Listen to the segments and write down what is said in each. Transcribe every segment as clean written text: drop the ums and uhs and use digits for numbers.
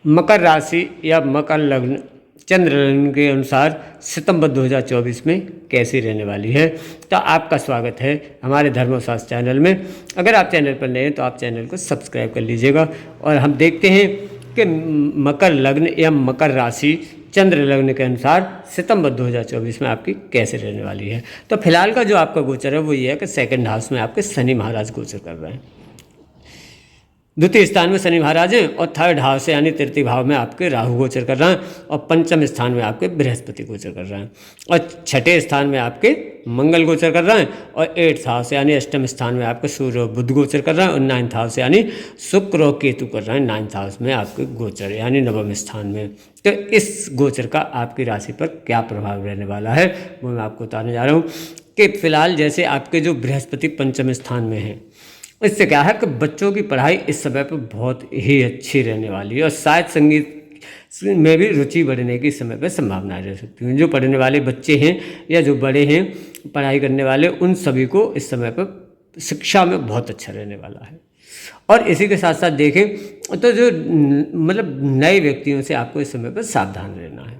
मकर राशि या मकर लग्न चंद्र लग्न के अनुसार सितंबर 2024 में कैसी रहने वाली है। तो आपका स्वागत है हमारे धर्मशास्त्र चैनल में। अगर आप चैनल पर नए हैं तो आप चैनल को सब्सक्राइब कर लीजिएगा। और हम देखते हैं कि मकर लग्न या मकर राशि चंद्र लग्न के अनुसार सितंबर 2024 में आपकी कैसे रहने वाली है। तो फिलहाल का जो आपका गोचर है वो ये है कि सेकंड हाउस में आपके शनि महाराज गोचर कर रहे हैं, द्वितीय स्थान में शनि महाराज हैं, और थर्ड हाउस से यानी तृतीय भाव में आपके राहु गोचर कर रहे हैं, और पंचम स्थान में आपके बृहस्पति गोचर कर रहे हैं, और छठे स्थान में आपके मंगल गोचर कर रहे हैं, और एट्थ हाउस यानी अष्टम स्थान में आपके सूर्य और बुध गोचर कर रहे हैं, और नाइन्थ हाउस यानी शुक्र और केतु कर रहे हैं नाइन्थ हाउस में आपके गोचर यानी नवम स्थान में। तो इस गोचर का आपकी राशि पर क्या प्रभाव रहने वाला है वो मैं आपको बताने जा रहा हूँ। कि फिलहाल जैसे आपके जो बृहस्पति पंचम स्थान में है, इससे क्या है कि बच्चों की पढ़ाई इस समय पर बहुत ही अच्छी रहने वाली है, और शायद संगीत में भी रुचि बढ़ने की इस समय पर संभावनाएं रह सकती हैं। जो पढ़ने वाले बच्चे हैं या जो बड़े हैं पढ़ाई करने वाले, उन सभी को इस समय पर शिक्षा में बहुत अच्छा रहने वाला है। और इसी के साथ साथ देखें तो जो मतलब नए व्यक्तियों से आपको इस समय पर सावधान रहना है।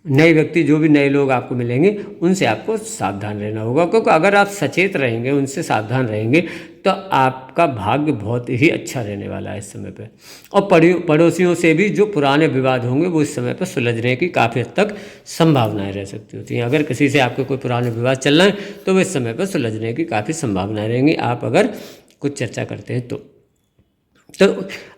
नए व्यक्ति जो भी नए लोग आपको मिलेंगे उनसे आपको सावधान रहना होगा, क्योंकि अगर आप सचेत रहेंगे, उनसे सावधान रहेंगे, तो आपका भाग्य बहुत ही अच्छा रहने वाला है इस समय पे। और पड़ोसियों से भी जो पुराने विवाद होंगे वो इस समय पर सुलझने की काफ़ी हद तक संभावनाएं रह सकती होती हैं। अगर किसी से आपके कोई पुराने विवाद चल रहे हैं तो वो इस समय पर सुलझने की काफ़ी संभावनाएं रहेंगी, आप अगर कुछ चर्चा करते हैं तो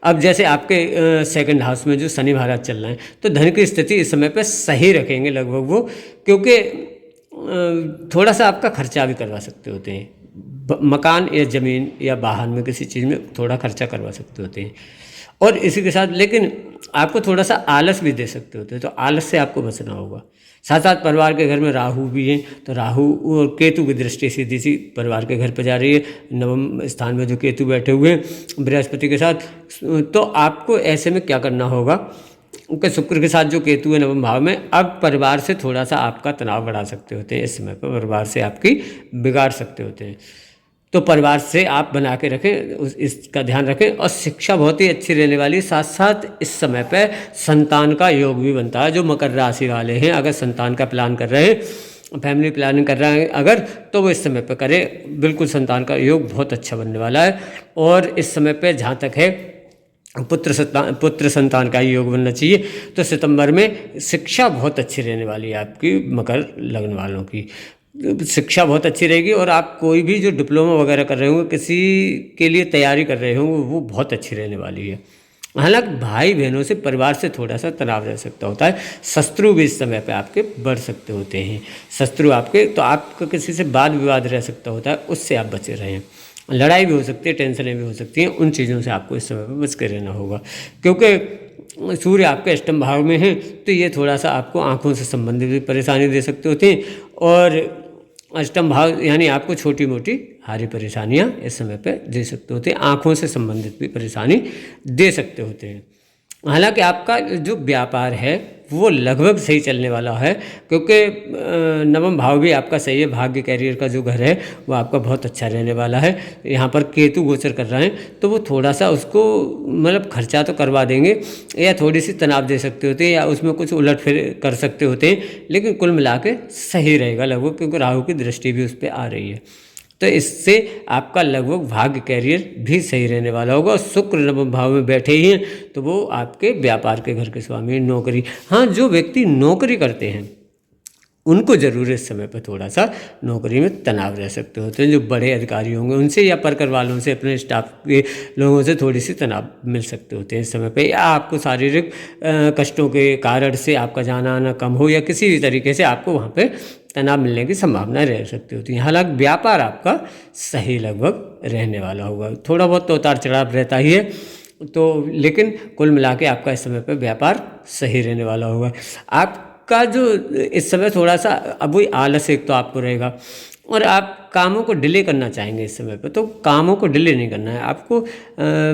अब जैसे आपके सेकंड हाउस में जो शनि महाराज चल रहे हैं, तो धन की स्थिति इस समय पे सही रखेंगे लगभग वो, क्योंकि थोड़ा सा आपका खर्चा भी करवा सकते होते हैं। मकान या ज़मीन या वाहन में किसी चीज़ में थोड़ा खर्चा करवा सकते होते हैं। और इसी के साथ लेकिन आपको थोड़ा सा आलस भी दे सकते होते हैं, तो आलस से आपको बचना होगा। साथ साथ परिवार के घर में राहु भी हैं, तो राहु और केतु की दृष्टि सीधी सी परिवार के घर पर जा रही है, नवम स्थान में जो केतु बैठे हुए हैं बृहस्पति के साथ। तो आपको ऐसे में क्या करना होगा कि शुक्र के साथ जो केतु है नवम भाव में, अब परिवार से थोड़ा सा आपका तनाव बढ़ा सकते होते हैं। इस समय पर परिवार से आपकी बिगाड़ सकते होते हैं, तो परिवार से आप बना के रखें, इसका ध्यान रखें। और शिक्षा बहुत ही अच्छी रहने वाली है। साथ साथ इस समय पे संतान का योग भी बनता है। जो मकर राशि वाले हैं अगर संतान का प्लान कर रहे हैं, फैमिली प्लानिंग कर रहे हैं अगर, तो वो इस समय पे करें, बिल्कुल संतान का योग बहुत अच्छा बनने वाला है। और इस समय पे जहाँ तक है पुत्र संतान का योग बनना चाहिए। तो सितंबर में शिक्षा बहुत अच्छी रहने वाली है आपकी मकर लग्न वालों की, शिक्षा बहुत अच्छी रहेगी। और आप कोई भी जो डिप्लोमा वगैरह कर रहे होंगे, किसी के लिए तैयारी कर रहे होंगे, वो बहुत अच्छी रहने वाली है। हालांकि भाई बहनों से परिवार से थोड़ा सा तनाव रह सकता होता है। शत्रु भी इस समय पे आपके बढ़ सकते होते हैं, शत्रु आपके, तो आपका किसी से वाद विवाद रह सकता होता है, उससे आप बचे रहें। लड़ाई भी हो सकती है, टेंशनें भी हो सकती हैं, उन चीज़ों से आपको इस समय पर बच के रहना होगा। क्योंकि सूर्य आपके अष्टम भाव में है, तो ये थोड़ा सा आपको आंखों से संबंधित भी परेशानी दे सकते होते हैं। और अष्टम भाव यानी आपको छोटी मोटी हारी परेशानियां इस समय पे दे सकते होते हैं, आँखों से संबंधित भी परेशानी दे सकते होते हैं। हालांकि आपका जो व्यापार है वो लगभग सही चलने वाला है, क्योंकि नवम भाव भी आपका सही है। भाग्य कैरियर का जो घर है वो आपका बहुत अच्छा रहने वाला है। यहाँ पर केतु गोचर कर रहे हैं, तो वो थोड़ा सा उसको मतलब खर्चा तो करवा देंगे या थोड़ी सी तनाव दे सकते होते हैं, या उसमें कुछ उलट फिर कर सकते होते हैं, लेकिन कुल मिला के सही रहेगा लगभग, क्योंकि राहु की दृष्टि भी उस पर आ रही है। तो इससे आपका लगभग भाग्य कैरियर भी सही रहने वाला होगा। और शुक्र नवम भाव में बैठे ही हैं, तो वो आपके व्यापार के घर के स्वामी। नौकरी, हाँ, जो व्यक्ति नौकरी करते हैं उनको ज़रूर इस समय पर थोड़ा सा नौकरी में तनाव रह सकते होते हैं। जो बड़े अधिकारी होंगे उनसे या परकर वालों से, अपने स्टाफ के लोगों से थोड़ी सी तनाव मिल सकते होते हैं इस समय पे, या आपको शारीरिक कष्टों के कारण से आपका जाना आना कम हो, या किसी भी तरीके से आपको वहाँ पे तनाव मिलने की संभावना रह सकती होती है। हालांकि व्यापार आपका सही लगभग रहने वाला होगा, थोड़ा बहुत तो उतार चढ़ाव रहता ही है, तो लेकिन कुल मिला के आपका इस समय पर व्यापार सही रहने वाला होगा। आपका जो इस समय थोड़ा सा अब वही आलस एक तो आपको रहेगा, और आप कामों को डिले करना चाहेंगे इस समय पर, तो कामों को डिले नहीं करना है आपको,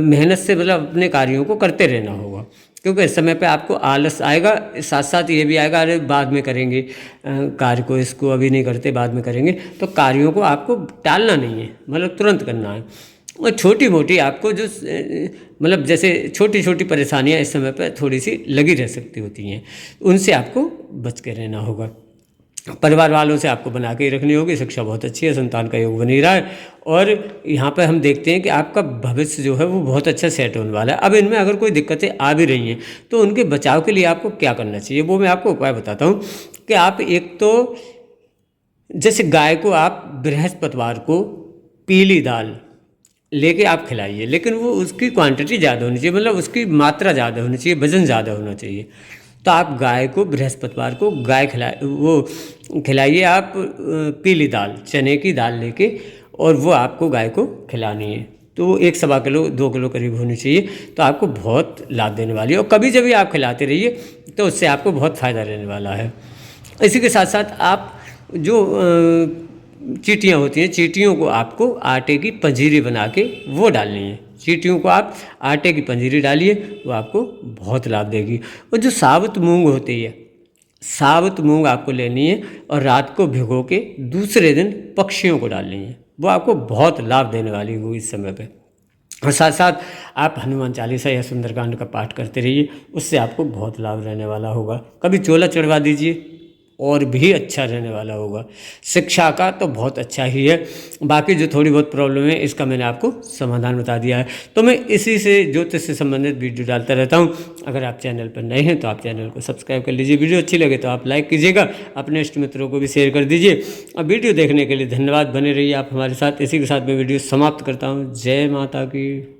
मेहनत से मतलब अपने कार्यों को करते रहना होगा। क्योंकि इस समय पे आपको आलस आएगा, साथ साथ ये भी आएगा अरे बाद में करेंगे कार्य को, इसको अभी नहीं करते बाद में करेंगे। तो कार्यों को आपको टालना नहीं है, मतलब तुरंत करना है। और छोटी मोटी आपको जो मतलब जैसे छोटी छोटी परेशानियां इस समय पर थोड़ी सी लगी रह सकती होती हैं, उनसे आपको बच के रहना होगा। परिवार वालों से आपको बना के ही रखनी होगी। शिक्षा बहुत अच्छी है, संतान का योग बन ही रहा है, और यहाँ पर हम देखते हैं कि आपका भविष्य जो है वो बहुत अच्छा सेट होने वाला है। अब इनमें अगर कोई दिक्कतें आ भी रही हैं तो उनके बचाव के लिए आपको क्या करना चाहिए, वो मैं आपको उपाय बताता हूँ। कि आप एक तो जैसे गाय को आप बृहस्पतिवार को पीली दाल लेके आप खिलाइए, लेकिन वो उसकी क्वांटिटी ज़्यादा होनी चाहिए, मतलब उसकी मात्रा ज़्यादा होनी चाहिए, वजन ज़्यादा होना चाहिए। तो आप गाय को बृहस्पतिवार को खिलाइए आप पीली दाल, चने की दाल लेके, और वो आपको गाय को खिलानी है। तो 1 सवा किलो 2 किलो करीब होनी चाहिए, तो आपको बहुत लाभ देने वाली है। और कभी जब भी आप खिलाते रहिए तो उससे आपको बहुत फ़ायदा रहने वाला है। इसी के साथ साथ आप जो चींटियाँ होती हैं, चींटियों को आपको आटे की पंजीरी बना के वो डालनी है। चींटियों को आप आटे की पंजीरी डालिए, वो आपको बहुत लाभ देगी। और जो साबुत मूंग होती है, साबुत मूंग आपको लेनी है और रात को भिगो के दूसरे दिन पक्षियों को डालनी है, वो आपको बहुत लाभ देने वाली होगी इस समय पे। और साथ साथ आप हनुमान चालीसा या सुंदरकांड का पाठ करते रहिए, उससे आपको बहुत लाभ रहने वाला होगा। कभी चोला चढ़वा दीजिए, और भी अच्छा रहने वाला होगा। शिक्षा का तो बहुत अच्छा ही है, बाकी जो थोड़ी बहुत प्रॉब्लम है इसका मैंने आपको समाधान बता दिया है। तो मैं इसी से ज्योतिष से संबंधित वीडियो डालता रहता हूँ। अगर आप चैनल पर नए हैं तो आप चैनल को सब्सक्राइब कर लीजिए, वीडियो अच्छी लगे तो आप लाइक कीजिएगा, अपने इष्ट मित्रों को भी शेयर कर दीजिए। और वीडियो देखने के लिए धन्यवाद, बने रहिए आप हमारे साथ। इसी के साथ मैं वीडियो समाप्त करता हूँ। जय माता की।